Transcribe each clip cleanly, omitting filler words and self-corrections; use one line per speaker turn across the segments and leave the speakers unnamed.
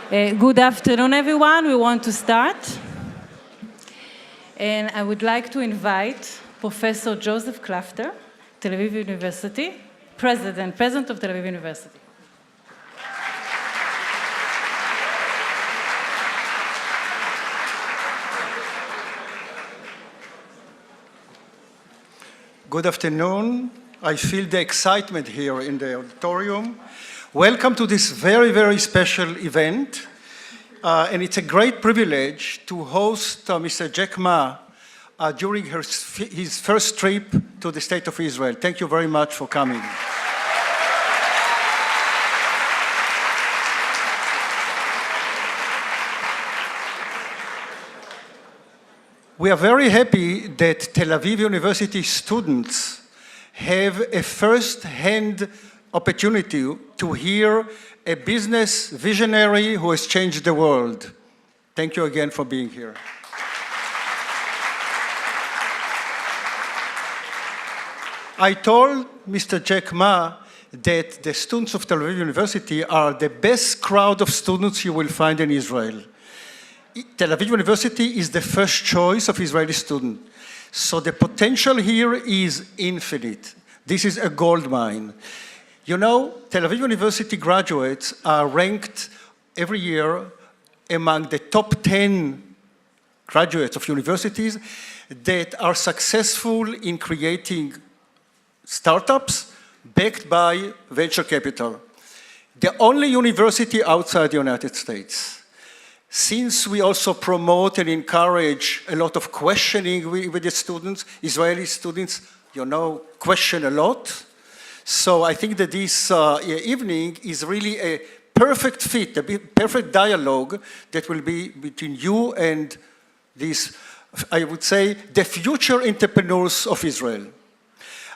Good afternoon, everyone. We want to start. And I would like to invite Professor Joseph Klafter, Tel Aviv University, President of Tel Aviv University.
Good afternoon. I feel the excitement here in the auditorium. Welcome to this very, very special event. And it's a great privilege to host Mr. Jack Ma during his first trip to the State of Israel. Thank you very much for coming. We are very happy that Tel Aviv University students have a first-hand opportunity to hear a business visionary who has changed the world. Thank you again for being here. I told Mr. Jack Ma that the students of Tel Aviv University are the best crowd of students you will find in Israel. Tel Aviv University is the first choice of Israeli students. So the potential here is infinite. This is a gold mine. You know, Tel Aviv University graduates are ranked every year among the top 10 graduates of universities that are successful in creating startups backed by venture capital. The only university outside the United States. Since we also promote and encourage a lot of questioning with the students, Israeli students, you know, question a lot. So I think that this evening is really a perfect fit, a perfect dialogue that will be between you and these, I would say, the future entrepreneurs of Israel.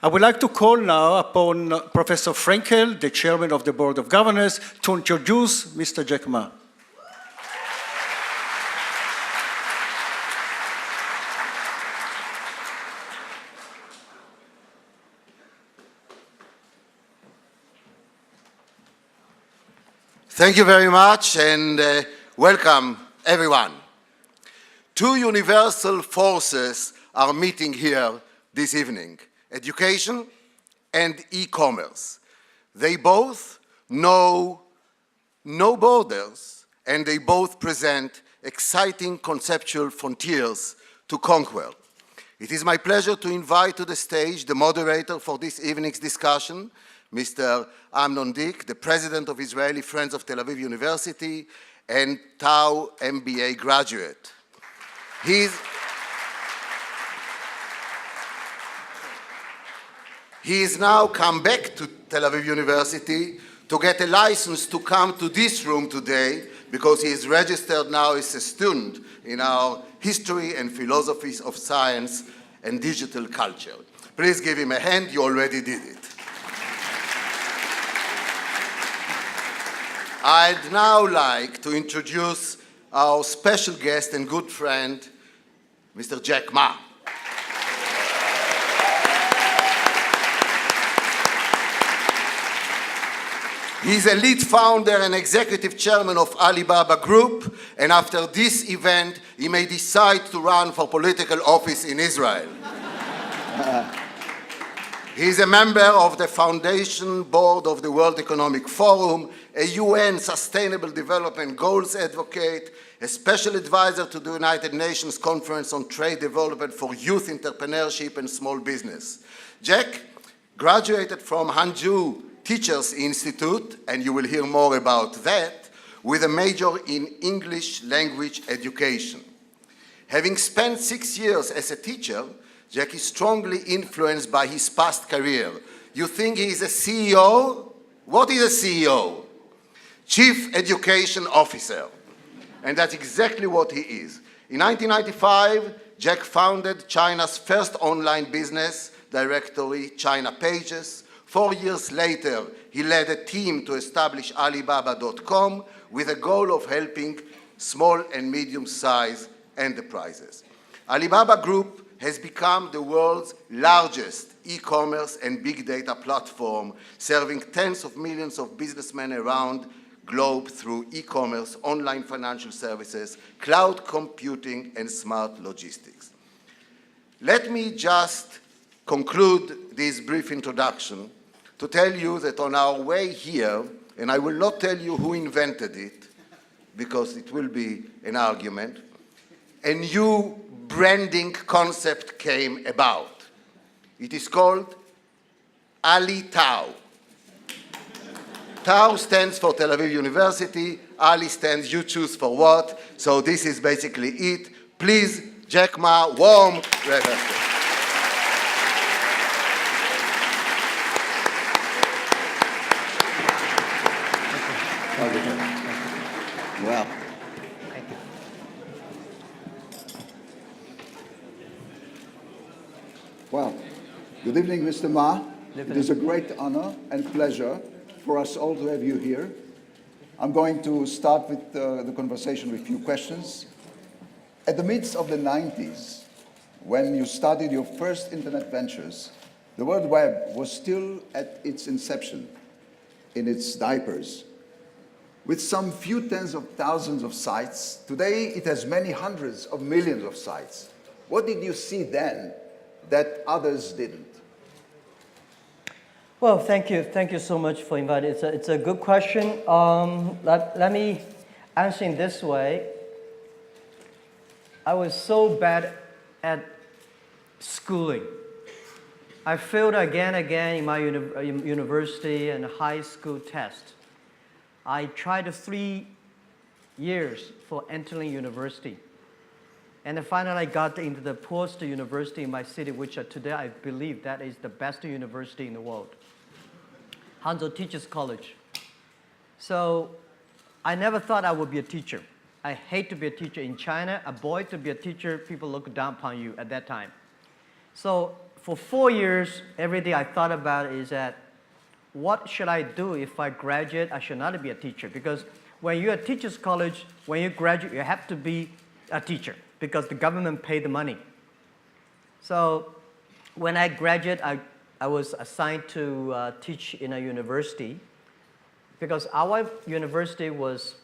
I would like to call now upon Professor Frankel, the chairman of the Board of Governors, to introduce Mr. Jack Ma.
Thank you very much, and welcome, everyone. Two universal forces are meeting here this evening, education and e-commerce. They both know no borders, and they both present exciting conceptual frontiers to conquer. It is my pleasure to invite to the stage the moderator for this evening's discussion, Mr. Amnon Dick, the president of Israeli Friends of Tel Aviv University and Tau MBA graduate. He is now come back to Tel Aviv University to get a license to come to this room today because he is registered now as a student in our history and philosophies of science and digital culture. Please give him a hand, you already did it. I'd now like to introduce our special guest and good friend, Mr. Jack Ma. He's a lead founder and executive chairman of Alibaba Group, and after this event, he may decide to run for political office in Israel. He's a member of the foundation board of the World Economic Forum, a UN Sustainable Development Goals advocate, a special advisor to the United Nations Conference on Trade Development for Youth Entrepreneurship and Small Business. Jack graduated from Hanju Teachers Institute, and you will hear more about that, with a major in English language education. Having spent 6 years as a teacher, Jack is strongly influenced by his past career. You think he is a CEO? What is a CEO? Chief Education Officer. And that's exactly what he is. In 1995, Jack founded China's first online business directory, China Pages. 4 years later, he led a team to establish Alibaba.com with a goal of helping small and medium-sized enterprises. Alibaba Group has become the world's largest e-commerce and big data platform, serving tens of millions of businessmen around globe through e-commerce, online financial services, cloud computing, and smart logistics. Let me just conclude this brief introduction to tell you that on our way here, and I will not tell you who invented it, because it will be an argument, a new branding concept came about. It is called Ali Tau. Tau stands for Tel Aviv University, Ali stands, you choose for what, so this is basically it. Please, Jack Ma, warm welcome.
Well, well, good evening, Mr. Ma. It is a great honor and pleasure for us all to have you here. I'm going to start with the conversation with a few questions. At the midst of the 90s, when you started your first internet ventures, the World Web was still at its inception, in its diapers. With some few tens of thousands of sites, today it has many hundreds of millions of sites. What did you see then that others didn't?
Well, thank you so much for inviting. It's a good question. Let me answer in this way. I was so bad at schooling. I failed again in my university and high school test. I tried 3 years for entering university. And then finally I got into the poorest university in my city, which today I believe that is the best university in the world. Hangzhou Teachers College. So I never thought I would be a teacher. I hate to be a teacher in China. A boy to be a teacher, people look down upon you at that time. So for 4 years, every day I thought about is that what should I do if I graduate? I should not be a teacher, because when you're at teachers college, when you graduate, you have to be a teacher because the government paid the money. So when I graduated, I was assigned to teach in a university because our university was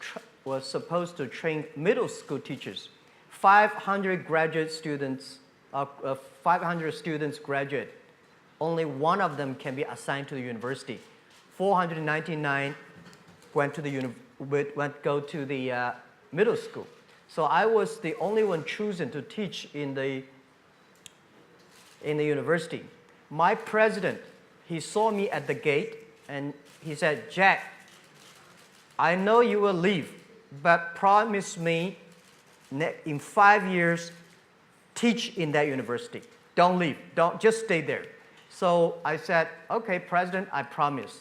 supposed to train middle school teachers. 500 graduate students, 500 students graduate. Only one of them can be assigned to the university. 499 go to the middle school. So I was the only one chosen to teach in the university. My president, he saw me at the gate and he said, "Jack, I know you will leave, but promise me in 5 years, teach in that university. Don't leave, just stay there." So I said, "Okay, President, I promise."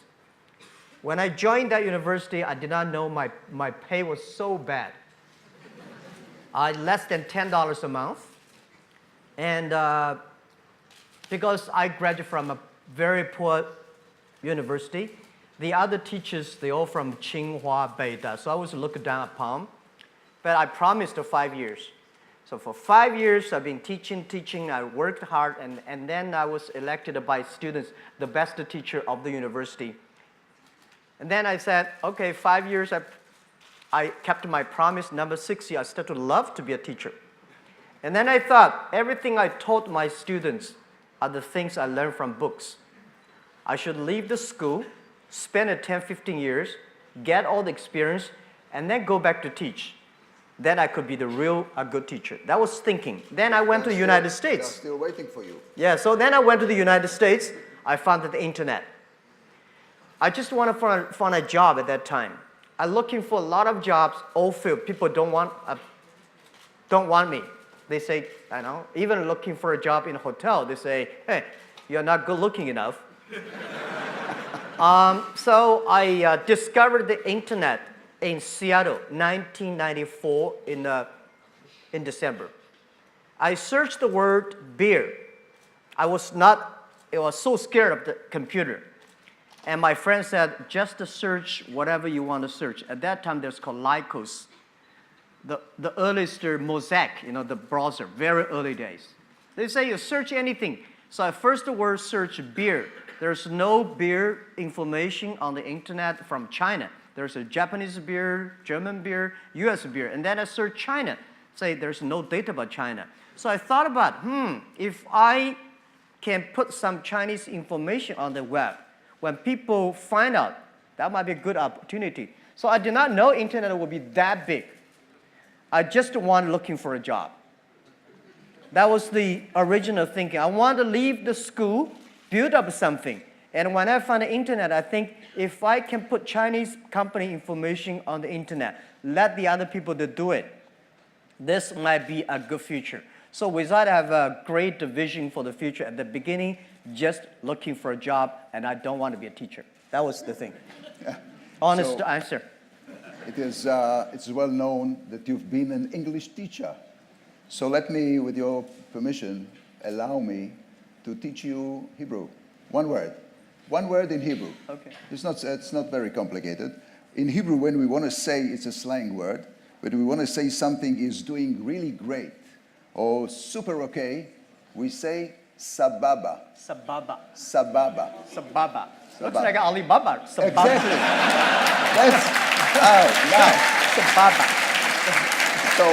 When I joined that university, I did not know my pay was so bad. Less than $10 a month. And because I graduated from a very poor university, the other teachers, they all from Tsinghua, Beida, so I was looked down upon. But I promised for 5 years. So for 5 years, I've been teaching, I worked hard, and then I was elected by students the best teacher of the university. And then I said, okay, 5 years, I kept my promise. Number 6 year, I started to love to be a teacher. And then I thought, everything I taught my students are the things I learned from books. I should leave the school, spend 10, 15 years, get all the experience, and then go back to teach. Then I could be a good teacher. That was thinking. Then I went to the United States.
They're still waiting for you.
Yeah, so then I went to the United States. I found the internet. I just wanted to find a job at that time. I'm looking for a lot of jobs, all filled. People don't want me. They say, I know, even looking for a job in a hotel, they say, "Hey, you're not good looking enough." So I discovered the internet in Seattle, 1994 in December. I searched the word beer. I was so scared of the computer. And my friend said, just search whatever you want to search. At that time, there's called Lycos, the earliest Mosaic, the browser, very early days. They say you search anything. So I first word search beer. There's no beer information on the internet from China. There's a Japanese beer, German beer, US beer. And then I search China, say there's no data about China. So I thought about, if I can put some Chinese information on the web, when people find out, that might be a good opportunity. So I did not know internet would be that big. I just wanted looking for a job. That was the original thinking. I wanted to leave the school, build up something. And when I found the internet, I think if I can put Chinese company information on the internet, let the other people to do it, this might be a good future. So we thought I have a great vision for the future at the beginning, just looking for a job, and I don't want to be a teacher. That was the thing. Honest answer.
It's well known that you've been an English teacher. So let me, with your permission, allow me to teach you Hebrew. One word. One word in Hebrew.
Okay.
It's not very complicated. In Hebrew, when we want to say, it's a slang word, but we want to say something is doing really great or super okay, we say sababa.
Sababa.
Sababa.
Sababa. Looks like Alibaba. Sababa.
Exactly. That's now.
Sababa.
So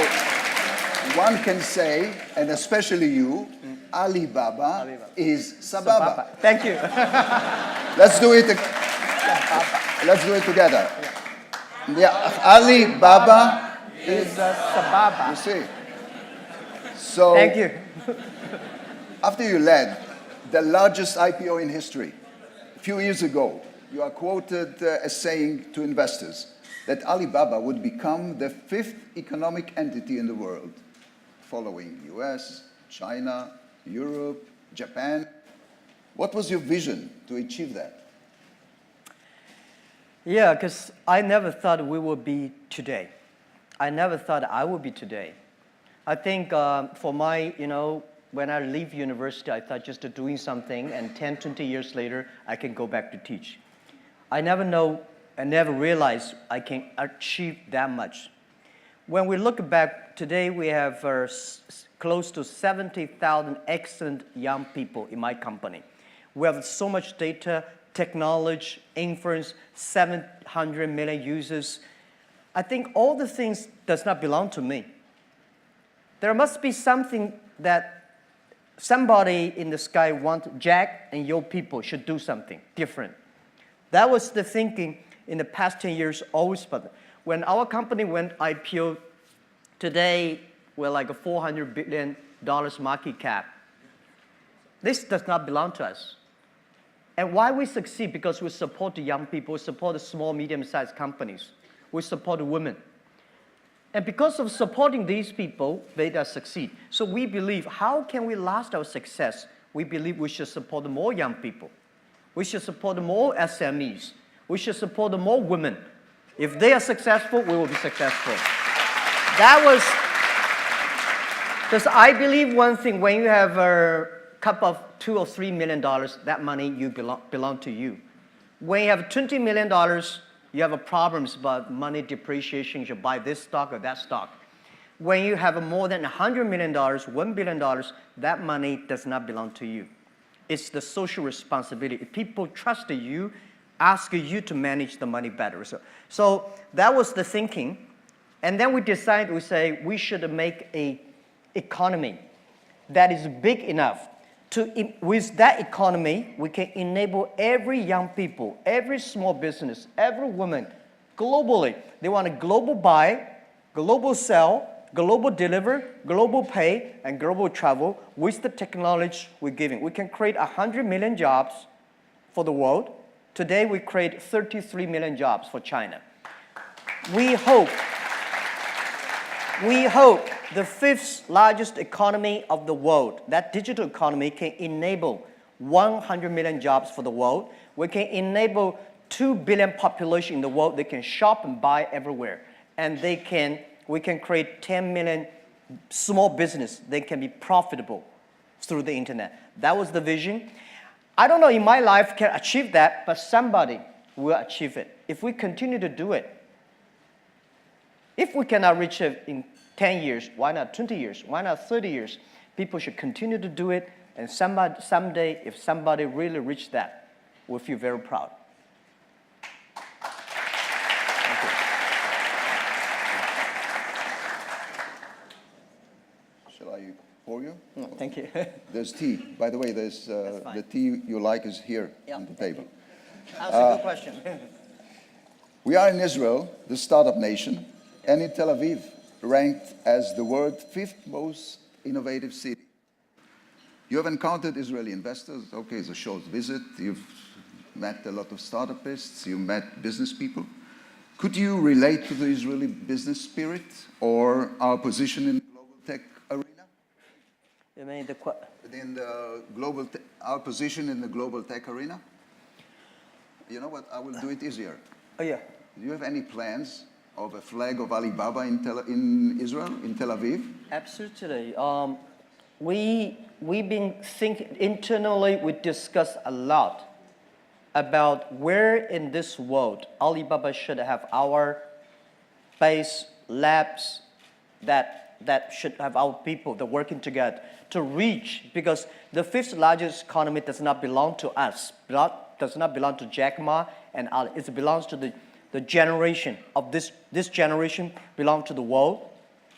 one can say, and especially you, Alibaba is sababa.
Thank you.
Let's do it. Let's do it together. Yeah, Alibaba
is sababa.
You see. So
Thank you.
after you led the largest IPO in history, a few years ago, you are quoted as saying to investors that Alibaba would become the 5th economic entity in the world, following US, China, Europe, Japan. What was your vision to achieve that?
Yeah, because I never thought we would be today. I never thought I would be today. I think for my, when I leave university, I thought just doing something, and 10, 20 years later, I can go back to teach. I never realized I can achieve that much. When we look back, today we have close to 70,000 excellent young people in my company. We have so much data, technology, inference, 700 million users. I think all the things does not belong to me. There must be something that somebody in the sky wants. Jack and your people should do something different. That was the thinking in the past 10 years always. But when our company went IPO, today we're like a $400 billion market cap. This does not belong to us. And why we succeed? Because we support the young people, we support the small, medium-sized companies, we support the women. And because of supporting these people, they succeed. So we believe, how can we last our success? We believe we should support more young people. We should support more SMEs. We should support more women. If they are successful, we will be successful. That was, because I believe one thing, when you have a cup of $2 or $3 million, that money belong to you. When you have $20 million, you have problems about money depreciation. You should buy this stock or that stock. When you have more than $100 million, $1 billion, that money does not belong to you. It's the social responsibility. If people trust you, ask you to manage the money better. So that was the thinking. And then we decided, we say, we should make an economy that is big enough with that economy, we can enable every young people, every small business, every woman, globally. They want a global buy, global sell, global deliver, global pay, and global travel with the technology we're giving. We can create 100 million jobs for the world. Today, we create 33 million jobs for China. We hope the 5th largest economy of the world, that digital economy, can enable 100 million jobs for the world. We can enable 2 billion population in the world. They can shop and buy everywhere. And we can create 10 million small business. They can be profitable through the internet. That was the vision. I don't know in my life can achieve that, but somebody will achieve it. If we continue to do it, if we cannot reach it in 10 years, why not 20 years? Why not 30 years? People should continue to do it, and someday, if somebody really reach that, we'll feel very proud. Thank you.
There's tea. By the way, there's
fine.
the tea you like is here
Yeah,
on the
thank
table.
That's a good question.
We are in Israel, the startup nation, and in Tel Aviv, ranked as the world's 5th most innovative city. You have encountered Israeli investors. Okay, it's a short visit. You've met a lot of startupists. You met business people. Could you relate to the Israeli business spirit or our position in the global tech arena?
You mean
Our position in the global tech arena? You know what? I will do it easier.
Oh, yeah.
Do you have any plans of a flag of Alibaba in Israel, in Tel Aviv?
Absolutely. We've been thinking internally, we discussed a lot about where in this world Alibaba should have our base labs that should have our people that working together to reach, because the 5th largest economy does not belong to us, does not belong to Jack Ma and Ali. It belongs to the generation of this generation, belong to the world,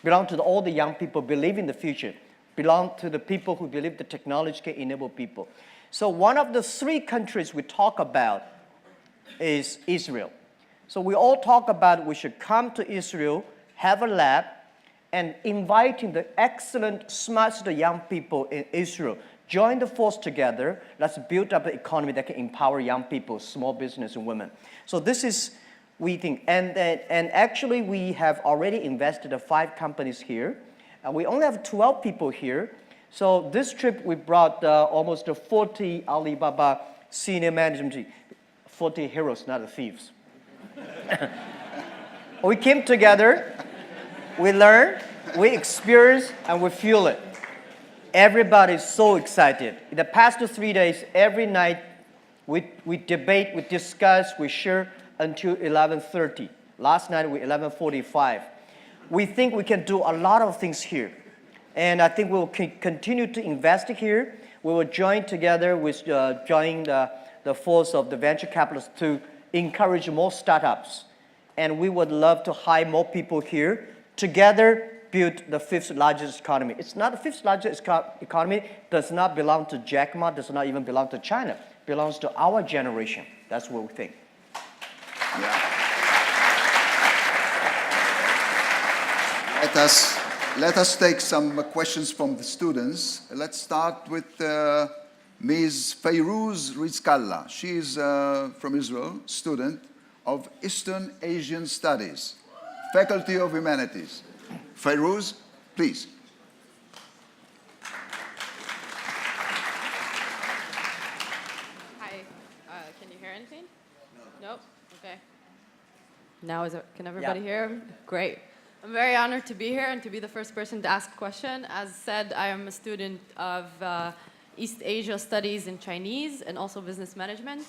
belong to all the young people believe in the future, belong to the people who believe the technology can enable people. So one of the 3 countries we talk about is Israel. So we all talk about we should come to Israel, have a lab, and inviting the excellent, smart young people in Israel. Join the force together. Let's build up an economy that can empower young people, small business and women. So this is, we think, and actually we have already invested in 5 companies here. And we only have 12 people here. So this trip we brought almost 40 Alibaba senior management team, 40 heroes, not the thieves. We came together, we learned, we experienced, and we feel it. Everybody's so excited. In the past 3 days, every night, we debate, we discuss, we share until 11:30. Last night, we 11:45. We think we can do a lot of things here. And I think we'll continue to invest here. We will join together with join the force of the venture capitalists to encourage more startups. And we would love to hire more people here. Together, build the 5th largest economy. It's not the 5th largest economy, does not belong to Jack Ma, does not even belong to China. It belongs to our generation. That's what we think.
Yeah. Let us take some questions from the students. Let's start with Ms. Fayrouz Rizkallah. She is from Israel, student of Eastern Asian Studies, Faculty of Humanities. Fayrouz, please.
Hi, can you hear anything? No. Nope, okay. Now can everybody hear? Great. I'm very honored to be here and to be the first person to ask a question. As said, I am a student of East Asia Studies in Chinese and also Business Management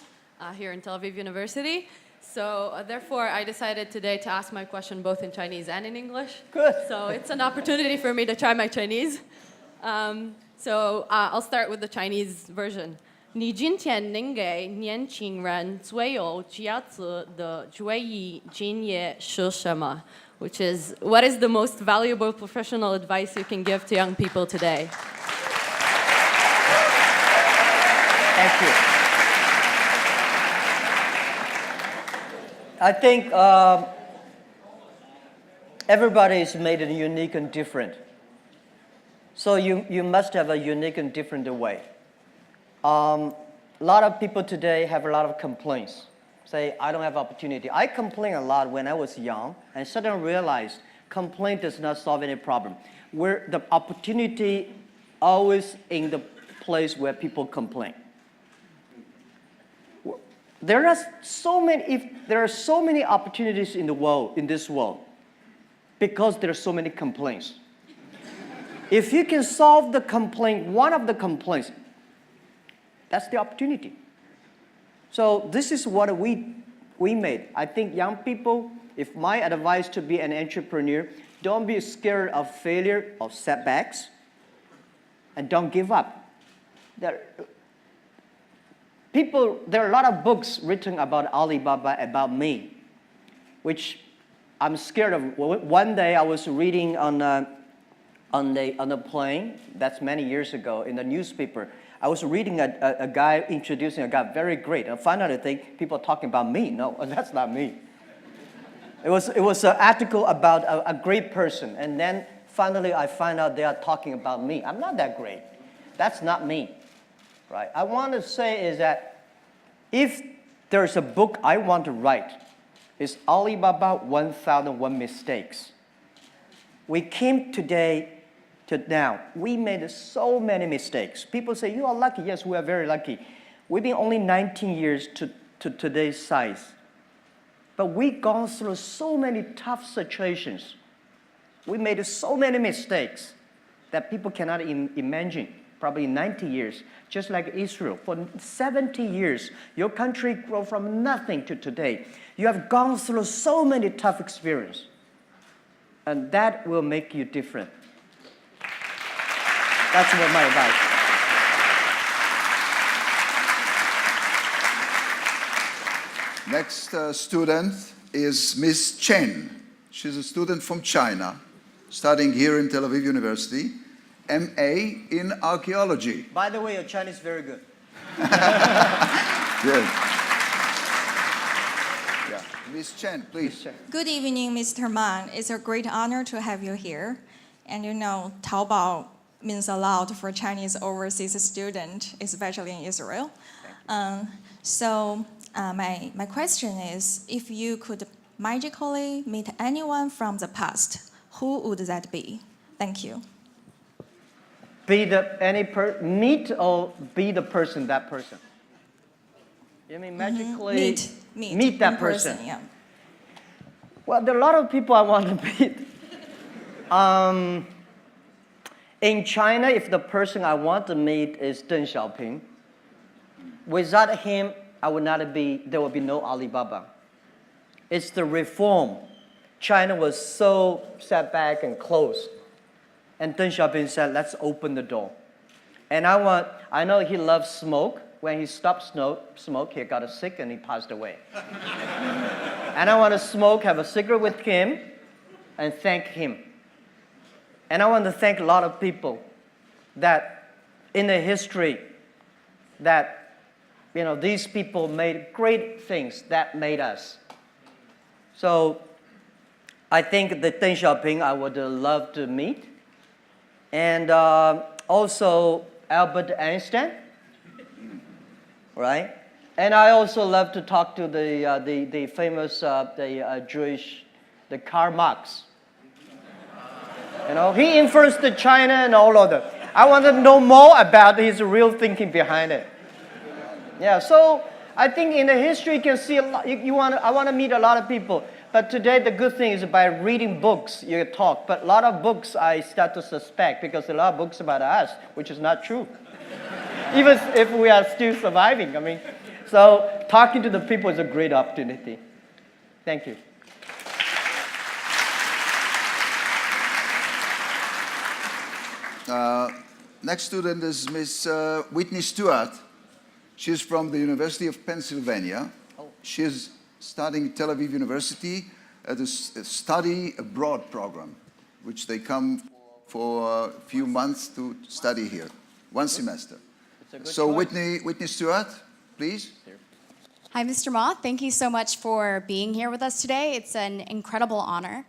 here in Tel Aviv University. So therefore, I decided today to ask my question both in Chinese and in English.
Good.
So it's an opportunity for me to try my Chinese. I'll start with the Chinese version. 你今天能给年轻人最有价值的专业经验是什么? Which is, what is the most valuable professional advice you can give to young people today?
Thank you. I think everybody is made unique and different. So you must have a unique and different way. A lot of people today have a lot of complaints. Say, I don't have opportunity. I complain a lot when I was young and suddenly realized complaint does not solve any problem. Where the opportunity always in the place where people complain. There are so many opportunities in the world, in this world, because there are so many complaints. If you can solve the complaint, one of the complaints, that's the opportunity. So this is what we made. I think young people, if my advice to be an entrepreneur, don't be scared of failure, of setbacks, and don't give up. There are a lot of books written about Alibaba, about me, which I'm scared of. One day I was reading on on a plane. That's many years ago in the newspaper. I was reading a guy introducing a guy, very great. And finally, I think people are talking about me. No, that's not me. It was an article about a great person. And then finally, I find out they are talking about me. I'm not that great. That's not me, right? I want to say is that if there's a book I want to write, it's Alibaba 1001 Mistakes. We came today to now. We made so many mistakes. People say, you are lucky. Yes, we are very lucky. We've been only 19 years to today's size. But we've gone through so many tough situations. We made so many mistakes that people cannot imagine. Probably 90 years, just like Israel. For 70 years, your country grew from nothing to today. You have gone through so many tough experiences. And that will make you different. That's what my advice.
Next student is Miss Chen. She's a student from China, studying here in Tel Aviv University, MA in archaeology.
By the way, your Chinese is very good.
Good. Yeah. Miss Chen, please.
Good evening, Mr. Ma. It's a great honor to have you here. And you know, Taobao means a lot for Chinese overseas students, especially in Israel. My question is, if you could magically meet anyone from the past, who would that be? Thank you.
Meet or be the person, that person? You mean magically
Meet
that
in
person?
Yeah.
Well, there are a lot of people I want to meet. In China, if the person I want to meet is Deng Xiaoping, without him, there would be no Alibaba. It's the reform. China was so set back and closed. And Deng Xiaoping said, let's open the door. And I know he loves smoke. When he stopped smoke, he got sick and he passed away. And I want to have a cigarette with him and thank him. And I want to thank a lot of people that in the history that, you know, these people made great things that made us. So I think that Deng Xiaoping I would love to meet. And also Albert Einstein, right? And I also love to talk to the famous Jewish, Karl Marx. You know, he influenced China and all of that. I want to know more about his real thinking behind it. Yeah, so I think in the history you can see a lot. I want to meet a lot of people. But today the good thing is by reading books you talk. But a lot of books I start to suspect because a lot of books about us, which is not true. Even if we are still surviving. I mean, so talking to the people is a great opportunity. Thank you.
Next student is Miss Whitney Stewart. She's from the University of Pennsylvania. She's studying at Tel Aviv University at a study abroad program, which they come for a few months to study here, one semester. So Whitney Stewart, please.
Hi, Mr. Ma. Thank you so much for being here with us today. It's an incredible honor.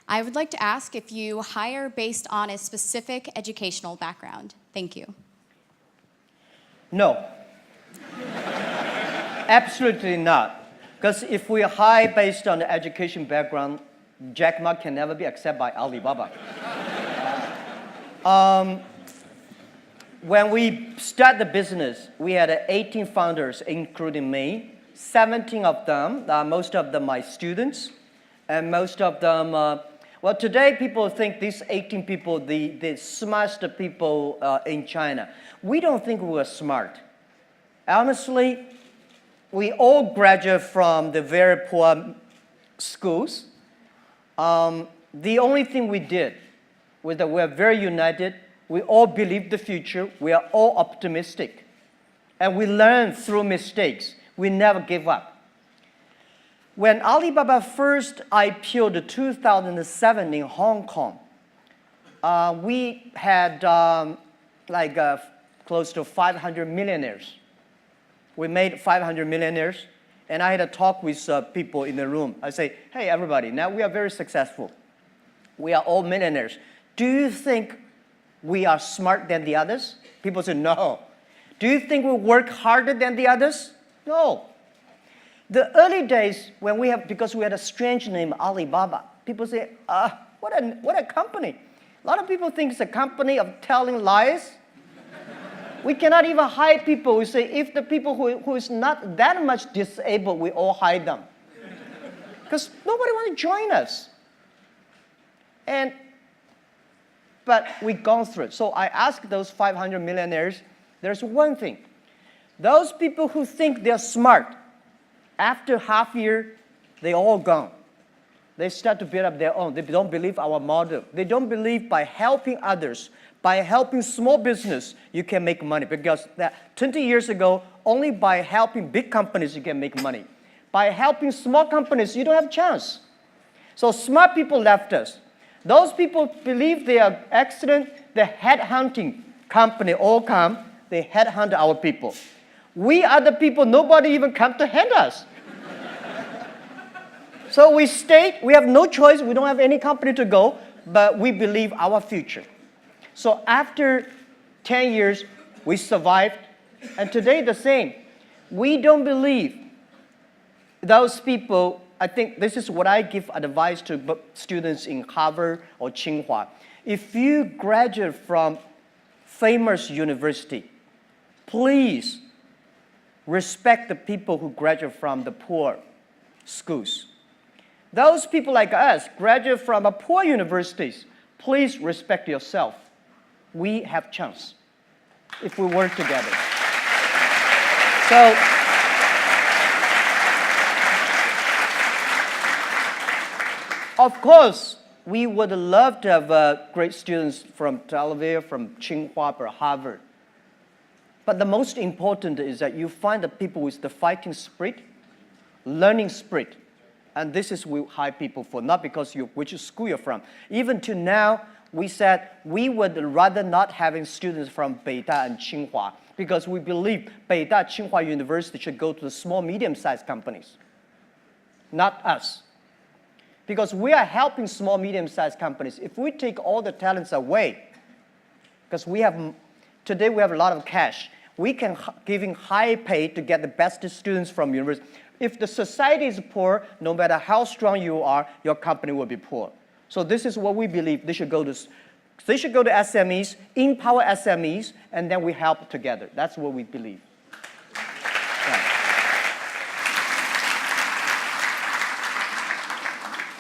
I would like to ask if you hire based on a specific educational background. Thank you.
No. Absolutely not. Because if we hire based on the education background, Jack Ma can never be accepted by Alibaba. When we started the business, we had 18 founders, including me. 17 of them, most of them my students, and most of them, well, today people think these 18 people, the smartest people in China. We don't think we were smart. Honestly, we all graduate from the very poor schools. The only thing we did was that we are very united. We all believe the future. We are all optimistic. And we learn through mistakes. We never give up. When Alibaba first IPO'd in 2007 in Hong Kong, we had close to 500 millionaires. We made 500 millionaires, and I had a talk with people in the room. I say, hey, everybody, now we are very successful. We are all millionaires. Do you think we are smart than the others? People say, no. Do you think we work harder than the others? No. The early days, because we had a strange name, Alibaba, people say, what a company. A lot of people think it's a company of telling lies. We cannot even hire people. We say, if the people who is not that much disabled, we all hire them. Because nobody wants to join us. But we've gone through it. So I asked those 500 millionaires, there's one thing. Those people who think they're smart, after half year, they're all gone. They start to build up their own. They don't believe our model. They don't believe by helping others, by helping small business, you can make money. Because 20 years ago, only by helping big companies, you can make money. By helping small companies, you don't have a chance. So smart people left us. Those people believe they are excellent. The headhunting company all come. They headhunt our people. We are the people, nobody even come to hunt us. So we stayed. We have no choice. We don't have any company to go, but we believe our future. So after 10 years, we survived. And today, the same. We don't believe those people. I think this is what I give advice to students in Harvard or Tsinghua. If you graduate from famous university, please respect the people who graduate from the poor schools. Those people like us graduate from a poor universities, please respect yourself. We have chance if we work together. So, of course, we would love to have great students from Tel Aviv, from Tsinghua, or Harvard. But the most important is that you find the people with the fighting spirit, learning spirit. And this is what we hire people for, not because which school you're from. Even to now, we said we would rather not having students from Beida and Tsinghua because we believe Beida, Tsinghua University should go to the small, medium-sized companies, not us. Because we are helping small, medium-sized companies. If we take all the talents away, because today we have a lot of cash, we can giving high pay to get the best students from university. If the society is poor, no matter how strong you are, your company will be poor. So this is what we believe. They should go to SMEs, empower SMEs, and then we help together. That's what we believe.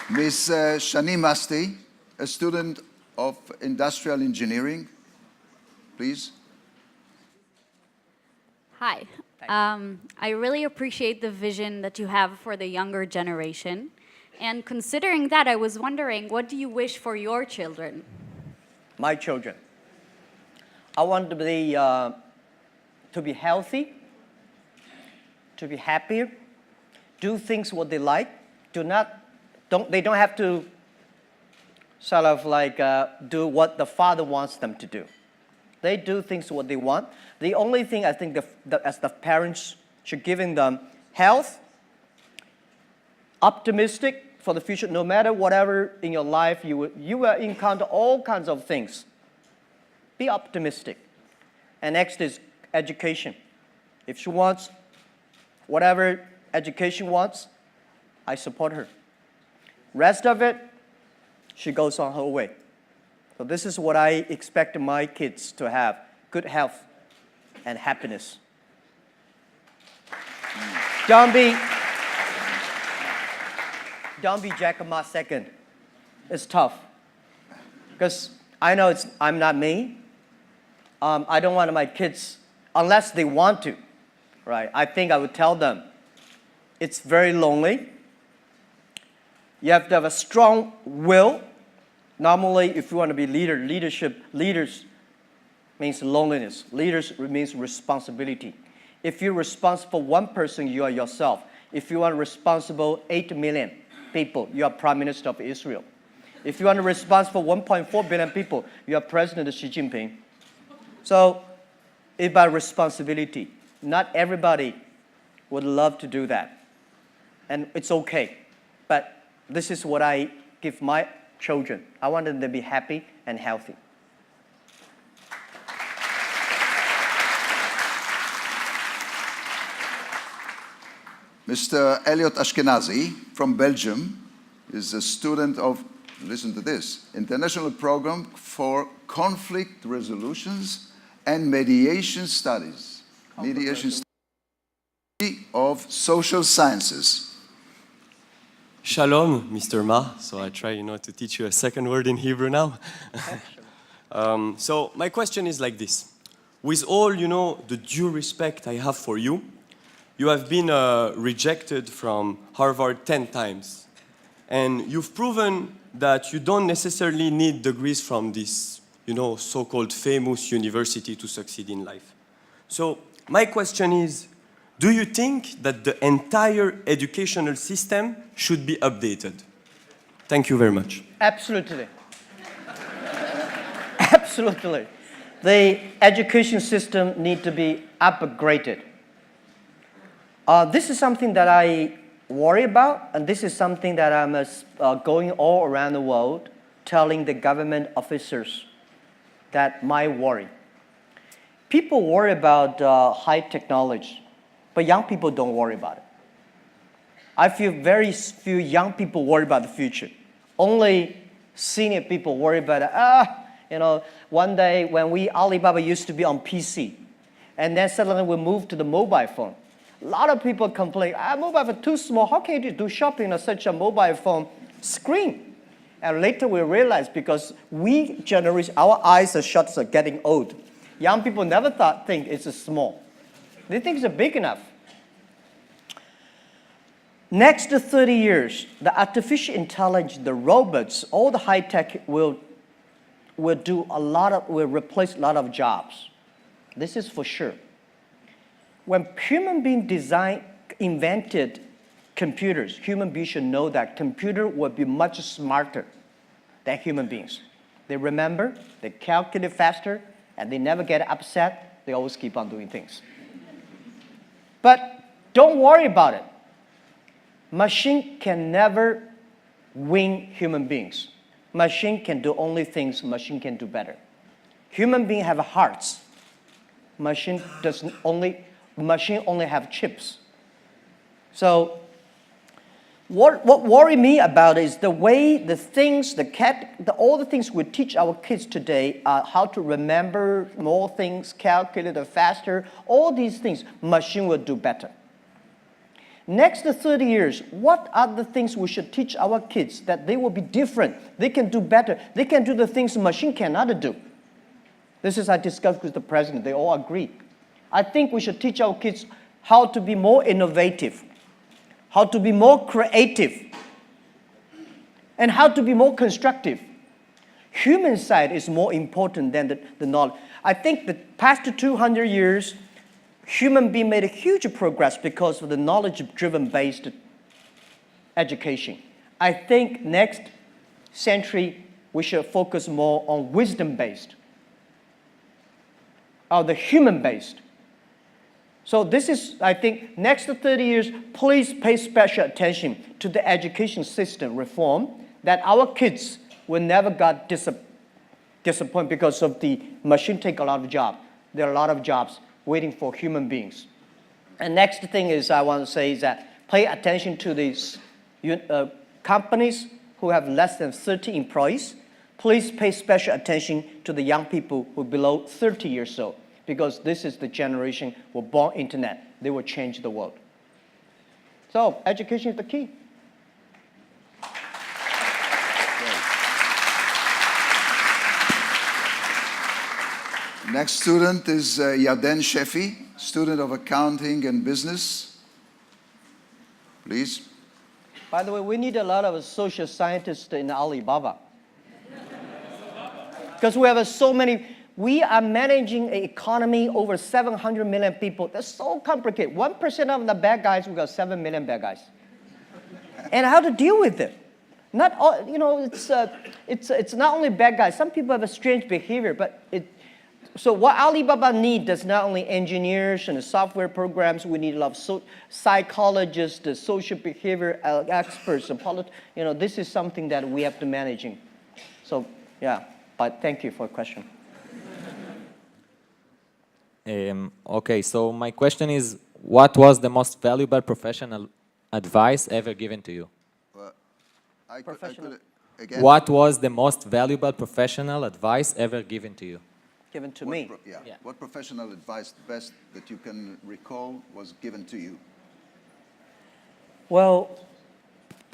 Ms. Shani Masti, a student of industrial engineering, please.
Hi. I really appreciate the vision that you have for the younger generation. And considering that, I was wondering, what do you wish for your children?
My children. I want to be healthy, to be happier, do things what they like. They don't have to sort of do what the father wants them to do. They do things what they want. The only thing I think as the parents should giving them health, optimistic for the future. No matter whatever in your life, you will encounter all kinds of things. Be optimistic. And next is education. If she wants whatever education wants, I support her. Rest of it, she goes on her way. So this is what I expect my kids to have: good health and happiness. Don't be Jack Ma second. It's tough. Because I know I'm not me. I don't want my kids, unless they want to, right? I think I would tell them, it's very lonely. You have to have a strong will. Normally, if you want to be leaders means loneliness. Leaders means responsibility. If you're responsible for one person, you are yourself. If you are responsible 8 million people, you are Prime Minister of Israel. If you are responsible for 1.4 billion people, you are President Xi Jinping. So it's about responsibility. Not everybody would love to do that. And it's okay. But this is what I give my children. I want them to be happy and healthy.
Mr. Elliot Ashkenazi from Belgium is a student of, listen to this, International Program for Conflict Resolutions and Mediation Studies. Mediation Studies of Social Sciences.
Shalom, Mr. Ma. So I try, to teach you a second word in Hebrew now. So my question is like this. With all, the due respect I have for you, you have been rejected from Harvard 10 times. And you've proven that you don't necessarily need degrees from this, so-called famous university to succeed in life. So my question is, do you think that the entire educational system should be updated? Thank you very much.
Absolutely. Absolutely. The education system needs to be upgraded. This is something that I worry about, and this is something that I'm going all around the world telling the government officers that my worry. People worry about high technology, but young people don't worry about it. I feel very few young people worry about the future. Only senior people worry about it. One day when Alibaba used to be on PC, and then suddenly we moved to the mobile phone. A lot of people complain, mobile phone too small. How can you do shopping on such a mobile phone screen? And later we realized because our eyes are shut, are getting old. Young people never think it's small. They think it's big enough. Next to 30 years, the artificial intelligence, the robots, all the high tech will replace a lot of jobs. This is for sure. When human beings invented computers, human beings should know that computer will be much smarter than human beings. They remember, they calculate faster, and they never get upset. They always keep on doing things. But don't worry about it. Machine can never win human beings. Machine can do only things machine can do better. Human beings have hearts. Machine only have chips. So what worry me about is the way all the things we teach our kids today, how to remember more things, calculate faster, all these things, machine will do better. Next to 30 years, what are the things we should teach our kids that they will be different, they can do better, they can do the things machine cannot do? This is I discussed with the president, they all agree. I think we should teach our kids how to be more innovative, how to be more creative, and how to be more constructive. Human side is more important than the knowledge. I think the past 200 years, human being made a huge progress because of the knowledge-driven based education. I think next century, we should focus more on wisdom-based, or the human-based. So this is, I think, next 30 years, please pay special attention to the education system reform that our kids will never get disappointed because of the machine take a lot of jobs. There are a lot of jobs waiting for human beings. And next thing is I want to say is that pay attention to these companies who have less than 30 employees. Please pay special attention to the young people who are below 30 years old, because this is the generation who were born internet. They will change the world. So education is the key.
Next student is Yarden Shefi, student of accounting and business. Please.
By the way, we need a lot of social scientists in Alibaba. Because we have so many. We are managing an economy over 700 million people. That's so complicated. 1% of the bad guys, we got 7 million bad guys. And how to deal with it? Not all, you know, it's not only bad guys. Some people have a strange behavior, but so what Alibaba needs is not only engineers and software programs. We need a lot of psychologists, the social behavior experts, and you know, this is something that we have to managing. So yeah, but thank you for the question.
Okay, so my question is, what was the most valuable professional advice ever given to you?
Again?
What was the most valuable professional advice ever given to you?
Given to me.
Yeah. What professional advice, the best that you can recall, was given to you?
Well,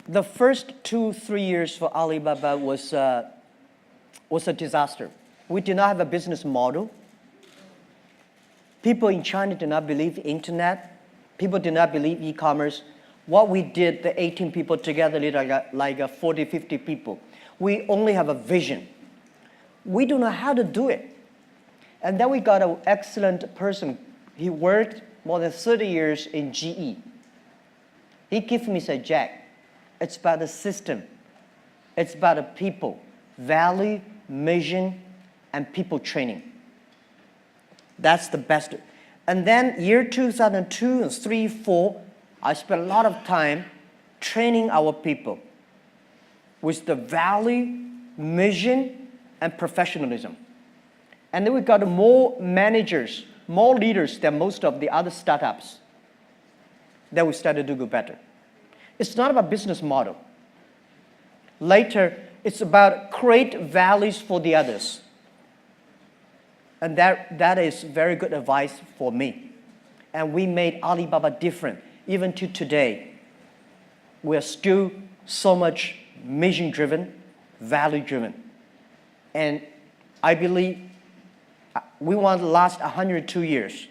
the first 2-3 years for Alibaba was a disaster. We did not have a business model. People in China did not believe internet. People did not believe e-commerce. What we did, the 18 people together, like 40, 50 people, we only have a vision. We don't know how to do it. And then we got an excellent person. He worked more than 30 years in GE. He gave me, said, Jack, it's about the system. It's about the people, value, mission, and people training. That's the best. And then year 2002 and 3, 4, I spent a lot of time training our people with the value, mission, and professionalism. And then we got more managers, more leaders than most of the other startups. Then we started to do better. It's not about business model. Later, it's about create values for the others. And that is very good advice for me. And we made Alibaba different. Even to today, we are still so much mission-driven, value-driven. And I believe we want to last 102 years.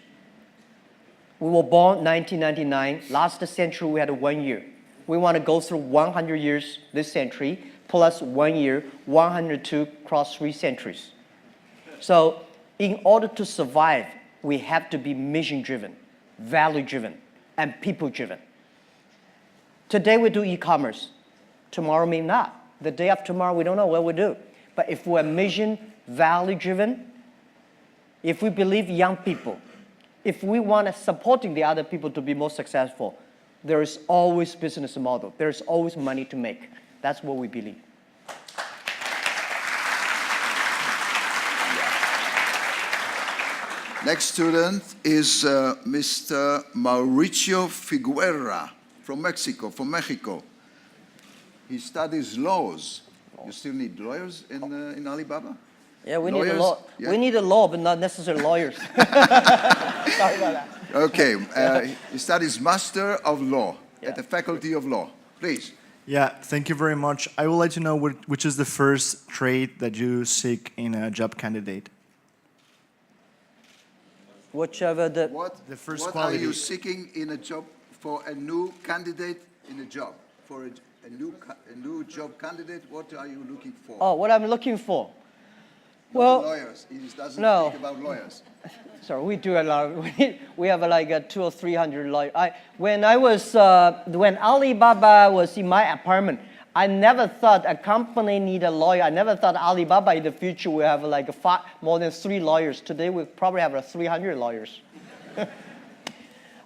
We were born 1999. Last century, we had 1 year. We want to go through 100 years this century, plus 1 year, 102 cross 3 centuries. So in order to survive, we have to be mission-driven, value-driven, and people-driven. Today we do e-commerce. Tomorrow may not. The day after tomorrow, we don't know what we do. But if we're mission, value-driven, if we believe young people, if we want to supporting the other people to be more successful, there is always business model. There's always money to make. That's what we believe.
Next student is Mr. Mauricio Figuera from Mexico. He studies laws. You still need lawyers in Alibaba?
Yeah, we
lawyers?
need a law.
Yeah.
We need a law, but not necessarily lawyers. Sorry about that.
Okay, he studies Master of Law at the Faculty of Law. Please.
Yeah, thank you very much. I would like to know which is the first trait that you seek in a job candidate.
Whichever the...
The first
what
quality.
are you seeking in a job for a new candidate in a job? For a new job candidate, what are you looking for?
Oh, what I'm looking for?
Not
Well,
lawyers. He doesn't
no.
think about lawyers.
Sorry, we do a lot. We have like 200 or 300 lawyers. When Alibaba was in my apartment, I never thought a company need a lawyer. I never thought Alibaba in the future will have like more than 3 lawyers. Today we probably have 300 lawyers.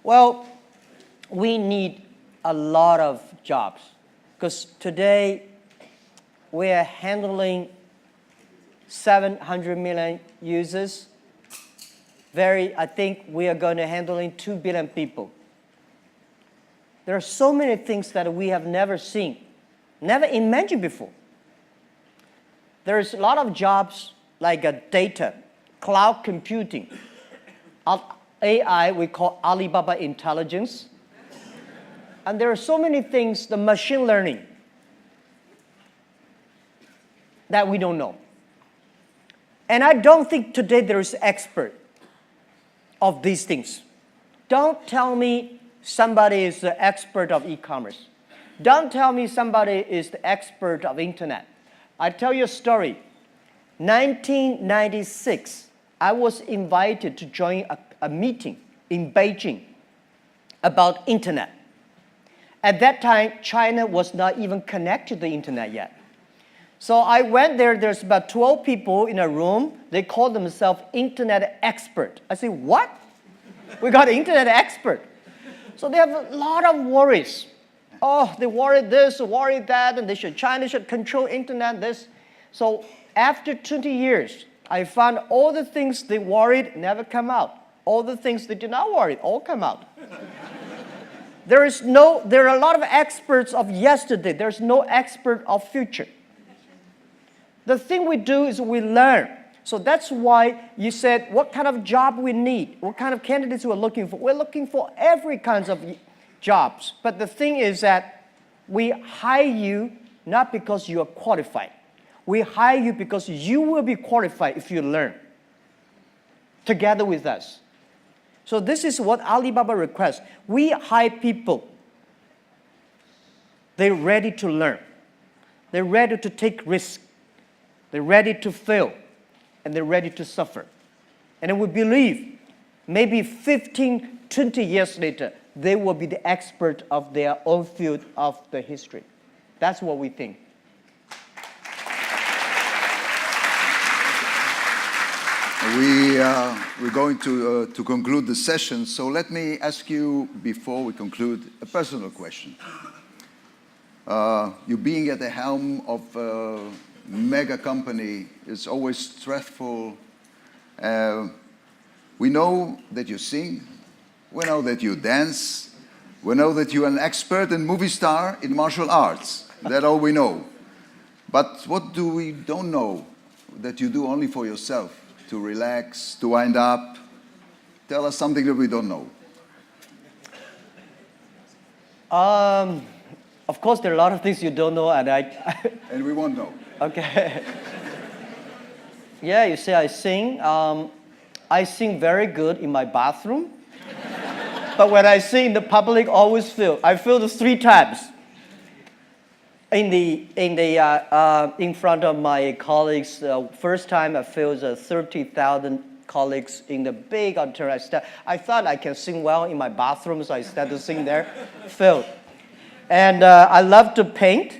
Well, we need a lot of jobs because today we are handling 700 million users. I think we are going to handling 2 billion people. There are so many things that we have never seen, never imagined before. There's a lot of jobs like data, cloud computing, AI, we call Alibaba Intelligence. And there are so many things, the machine learning, that we don't know. And I don't think today there is an expert of these things. Don't tell me somebody is the expert of e-commerce. Don't tell me somebody is the expert of internet. I tell you a story. 1996, I was invited to join a meeting in Beijing about internet. At that time, China was not even connected to the internet yet. So I went there, there's about 12 people in a room. They call themselves internet expert. I said, what? We got an internet expert. So they have a lot of worries. Oh, they worry this, worry that, and China should control internet, this. So after 20 years, I found all the things they worried never come out. All the things they did not worry all come out. There are a lot of experts of yesterday. There's no expert of future. The thing we do is we learn. So that's why you said what kind of job we need, what kind of candidates we're looking for. We're looking for every kinds of jobs. But the thing is that we hire you not because you are qualified. We hire you because you will be qualified if you learn together with us. So this is what Alibaba requests. We hire people. They're ready to learn. They're ready to take risks. They're ready to fail. And they're ready to suffer. And we believe maybe 15, 20 years later, they will be the expert of their own field of the history. That's what we think.
We're going to conclude the session, so let me ask you, before we conclude, a personal question. You being at the helm of a mega company is always stressful. We know that you sing, we know that you dance, we know that you're an expert and movie star in martial arts. That's all we know. But what do we don't know that you do only for yourself? To relax, to wind up. Tell us something that we don't know.
Of course, there are a lot of things you don't know, and
and we won't know.
Okay. Yeah, you say I sing. I sing very good in my bathroom. But when I sing in the public, always I feel this 3 times. In front of my colleagues, first time I feel 30,000 colleagues in the big auditorium. I thought I can sing well in my bathroom, so I started to sing there. Filled. And I love to paint.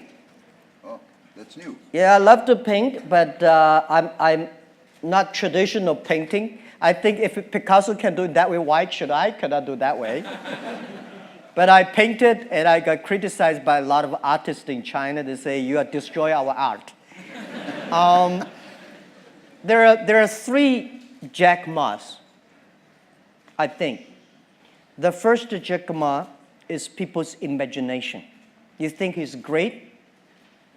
Oh, that's new.
Yeah, I love to paint, but I'm not traditional painting. I think if Picasso can do it that way, why should I? Cannot do it that way. But I painted, and I got criticized by a lot of artists in China. They say, you are destroying our art. There are 3 Jack Ma's, I think. The first Jack Ma is people's imagination. You think he's great,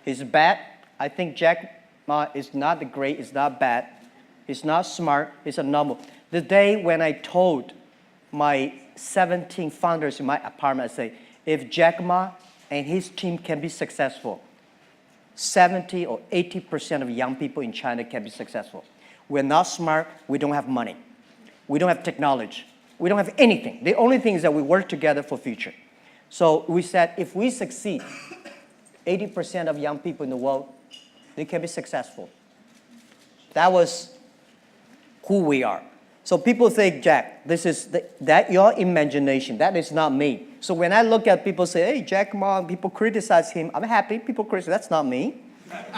he's bad. I think Jack Ma is not great, is not bad, he's not smart, he's a normal. The day when I told my 17 founders in my apartment, I say, if Jack Ma and his team can be successful, 70 or 80% of young people in China can be successful. We're not smart, we don't have money. We don't have technology. We don't have anything. The only thing is that we work together for future. So we said, if we succeed, 80% of young people in the world, they can be successful. That was who we are. So people say, Jack, this is that your imagination. That is not me. So when I look at people say, hey, Jack Ma, people criticize him. I'm happy. People criticize. That's not me.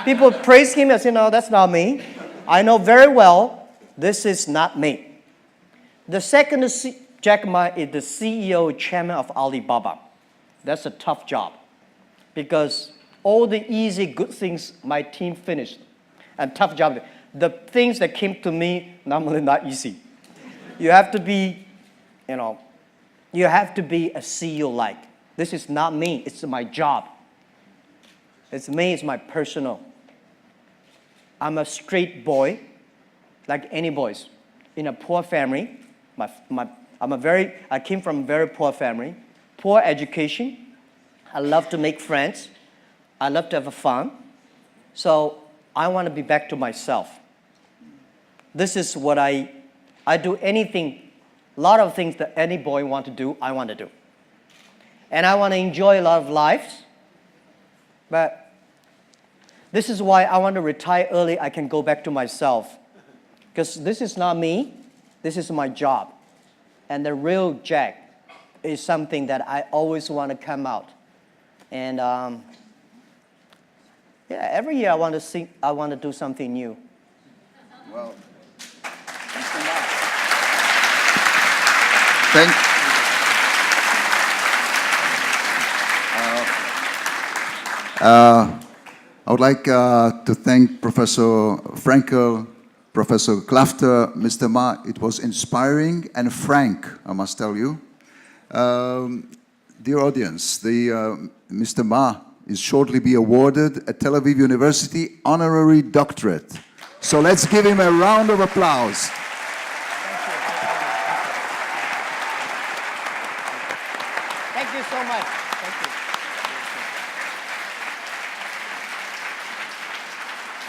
People praise him and say, no, that's not me. I know very well this is not me. The second Jack Ma is the CEO, chairman of Alibaba. That's a tough job because all the easy, good things my team finished. And tough job. The things that came to me, normally not easy. You have to be, you have to be a CEO-like. This is not me, it's my job. It's me, it's my personal. I'm a straight boy, like any boys, in a poor family. I came from a very poor family, poor education. I love to make friends. I love to have fun. So I want to be back to myself. This is what I do anything, a lot of things that any boy want to do, I want to do. And I want to enjoy a lot of lives. But this is why I want to retire early. I can go back to myself. Because this is not me. This is my job. And the real Jack is something that I always want to come out And yeah, every year I want to do something new.
Well, Mr. Ma. I would like to thank Professor Frankel, Professor Klafter, Mr. Ma. It was inspiring and frank, I must tell you. Dear audience, Mr. Ma is shortly be awarded a Tel Aviv University honorary doctorate. So let's give him a round of applause.
Thank you so much. Thank you.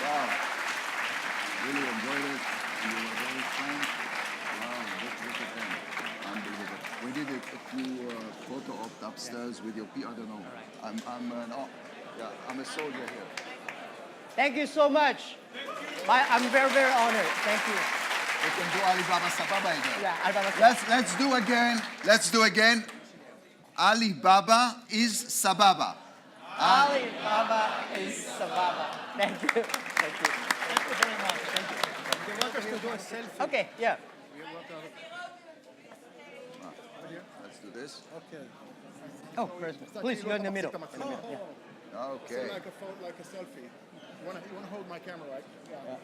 Wow. Really enjoyed it. You were very frank. Wow, look at them. Unbelievable. We did a few photo ops upstairs with your I don't know. I'm a soldier here.
Thank you so much. I'm very, very honored. Thank you.
We can do Alibaba Sababa again.
Yeah, Alibaba Sababa.
Let's do again. Let's do again. Alibaba is Sababa.
Alibaba is Sababa. Thank you. Thank you.
Thank you very much. Thank you. You want us to do a selfie?
Okay, yeah.
Let's do this.
Okay.
Oh, please, you're in the middle. Yeah.
Okay.
Like a selfie. You want to hold my camera, right? Yeah.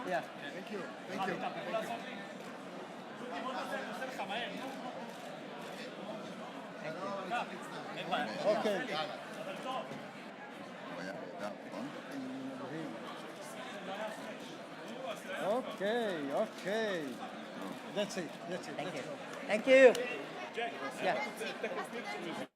Yeah.
Thank you. Thank you. Okay. Okay, okay. That's it. That's it.
Thank you. Thank you. Yeah.